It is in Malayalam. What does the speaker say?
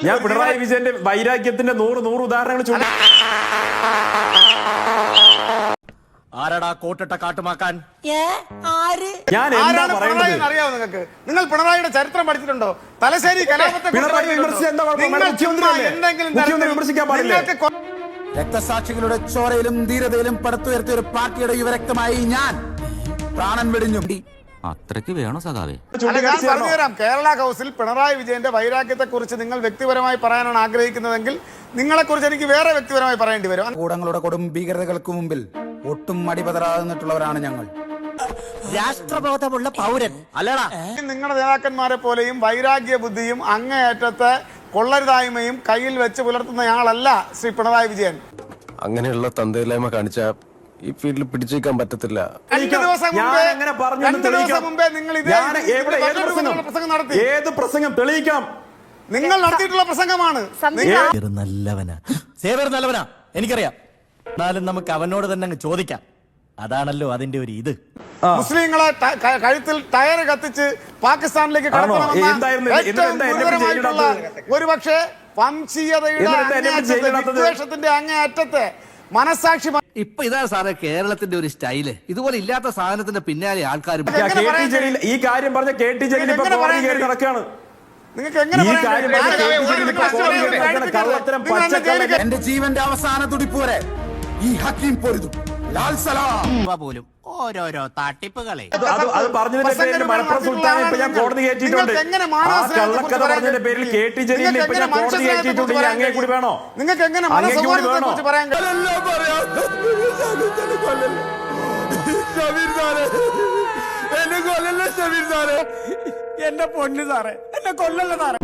ഞാൻ പിണറായി വിജയന്റെ വൈരാഗ്യത്തിന്റെ 100 ഉദാഹരണങ്ങൾ ചൂണ്ടി. ആരടാ കോട്ടിട്ട കാട്ടുമാക്കാൻ? ഞാൻ എന്താ പറയുന്നത് അറിയാവോ നിങ്ങൾക്ക്? നിങ്ങൾ പിണറായിയുടെ ചരിത്രം പഠിച്ചിട്ടുണ്ടോ? തലശ്ശേരി കലാപത്തെ പിണറായി വിമർശിച്ച എന്താ മുഖ്യമന്ത്രി വിമർശിക്കാൻ പാടില്ല. രക്തസാക്ഷികളുടെ ചോരയിലും ധീരതയിലും പടുത്തുയർത്തിയ ഒരു പാർട്ടിയുടെ യുവരക്തമായി ഞാൻ പ്രാണൻ വെടിഞ്ഞു. അത്രയ്ക്ക് വേണോ സഖാവേ? ഞാൻ പറഞ്ഞുതരാം. കേരള ഹൗസിൽ പിണറായി വിജയന്റെ വൈരാഗ്യത്തെ കുറിച്ച് നിങ്ങൾ വ്യക്തിപരമായി പറയാനാണ് ആഗ്രഹിക്കുന്നതെങ്കിൽ നിങ്ങളെ കുറിച്ച് എനിക്ക് വേറെ വ്യക്തിപരമായി പറയേണ്ടി വരും. കൂടങ്ങളുടെ കൊടും ഭീകരതകൾക്ക് മുമ്പിൽ ഒട്ടും മടിപതറാകുന്നിട്ടുള്ളവരാണ് ഞങ്ങൾ. രാഷ്ട്രബോധമുള്ള പൗരൻ അല്ലടാ. നിങ്ങളുടെ നേതാക്കന്മാരെ പോലെയും വൈരാഗ്യ ബുദ്ധിയും അങ്ങേയറ്റത്തെ കൊള്ളരുതായ്മയും കയ്യിൽ വെച്ച് പുലർത്തുന്നയാളല്ല ശ്രീ പിണറായി വിജയൻ. അങ്ങനെയുള്ള തന്തയില്ലായ്മ കാണിച്ച ഈ ഫീൽഡിൽ പിടിച്ചേക്കാൻ പറ്റത്തില്ല. 2 ദിവസം മുമ്പേ നിങ്ങൾ പ്രസംഗം നടത്തി. ഏത് പ്രസംഗം തെളിയിക്കാം? നിങ്ങൾ നടത്തിയിട്ടുള്ള പ്രസംഗമാണ്. നല്ലവനാ എനിക്കറിയാം. എന്നാലും നമുക്ക് അവനോട് തന്നെ ചോദിക്കാം. അതാണല്ലോ അതിന്റെ ഒരു ഇത്. മുസ്ലിങ്ങളെ കഴുത്തിൽ ടയർ കത്തിച്ച് പാകിസ്ഥാനിലേക്ക് ഒരുപക്ഷെ വംശീയതയുടെ വിദ്വേഷത്തിന്റെ അങ്ങേയറ്റത്തെ മനസാക്ഷി. ഇപ്പൊ ഇതാ സാറേ കേരളത്തിന്റെ ഒരു സ്റ്റൈല്. ഇതുപോലെ ഇല്ലാത്ത സാധനത്തിന്റെ പിന്നാലെ ആൾക്കാർ. ഈ കാര്യം പറഞ്ഞ KT ജലീൽ നടക്കുകയാണ്. നിങ്ങൾക്ക് എങ്ങനെ എന്റെ ജീവന്റെ അവസാന തുടിപ്പ് വരെ ഈ ഹക്കീം പൊരുതും. ലാൽ സലാം പോലും ഓരോരോ തട്ടിപ്പുകളെ അത് പറഞ്ഞതിന്റെ പേരിൽ മലപ്പുറം സുൽത്താനെ ഇപ്പൊ ഞാൻ കോടതി കയറ്റിയിട്ടുണ്ട്. ആ കള്ളക്കഥ പറഞ്ഞതിന്റെ പേരിൽ KT ജലീലിനെ ഇപ്പൊ ഞാൻ കോടതി കയറ്റിയിട്ടുണ്ട്. ഇനി അങ്ങേ കൂടി വേണോ? നിങ്ങൾക്ക് എങ്ങനെ പറയാൻ എന്നെ പൊന്നു സാറേ, എന്നെ കൊല്ലല്ല സാറേ.